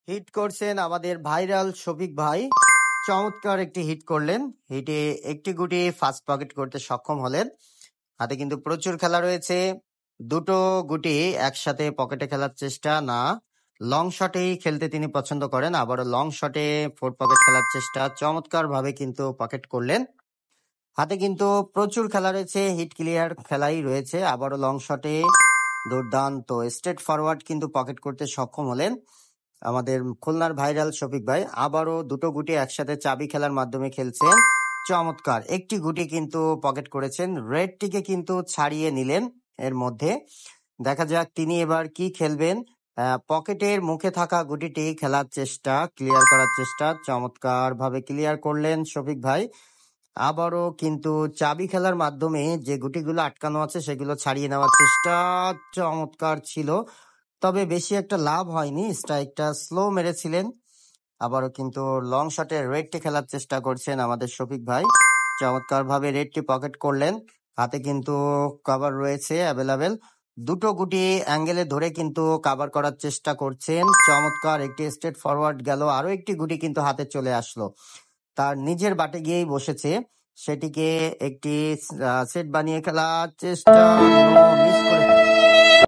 Hit করছেন আমাদের viral Shafiq ভাই। চমৎকার একটি হিট করলেন। হিটে একটি গুটি ফার্স্ট পকেট করতে সক্ষম হলেন। হাতে কিন্তু প্রচুর খেলা রয়েছে। দুটো গুটি একসাথে পকেটে খেলার চেষ্টা না, লং শটেই খেলতে তিনি পছন্দ করেন। আবারও লং শটে ফোর পকেট খেলার চেষ্টা, চমৎকার ভাবে কিন্তু পকেট করলেন। হাতে কিন্তু প্রচুর খেলা রয়েছে, হিট ক্লিয়ার খেলাই রয়েছে। আবারও লং শটে দুর্দান্ত স্ট্রেট ফরওয়ার্ড কিন্তু পকেট করতে সক্ষম হলেন আমাদের খুলনার ভাইরাল শফিক ভাই। আবারও দুটো গুটি একসাথে চাবি খেলার মাধ্যমে খেলছেন। চমৎকার একটি গুটি কিন্তু পকেট করেছেন, রেডটিকে কিন্তু ছাড়িয়ে নিলেন। এর মধ্যে দেখা যাক তিনি এবার কি খেলবেন। পকেটের মুখে থাকা গুটিটি খেলার চেষ্টা, ক্লিয়ার করার চেষ্টা, চমৎকার ভাবে ক্লিয়ার করলেন শফিক ভাই। আবারও কিন্তু চাবি খেলার মাধ্যমে যে গুটিগুলো আটকানো আছে সেগুলো ছাড়িয়ে নেওয়ার চেষ্টা, চমৎকার ছিল। তবে বেশি একটা লাভ হয়নি, স্ট্রাইকটা স্লো মেরেছিলেন। আবারও কিন্তু লং শটে রেডটি খেলার চেষ্টা করছেন আমাদের শফিক ভাই। চমৎকার ভাবে রেডটি পকেট করলেন। হাতে কিন্তু কভার রয়েছে অ্যাভেলেবেল। দুটো গুটি অ্যাঙ্গেলে ধরে কিন্তু কাভার করার চেষ্টা করছেন। চমৎকার একটি স্ট্রেট ফরওয়ার্ড গেল, আরো একটি গুটি কিন্তু হাতে চলে আসলো। তার নিজের বাটে গিয়েই বসেছে, সেটিকে একটি সেট বানিয়ে খেলার চেষ্টা, নো, মিস করে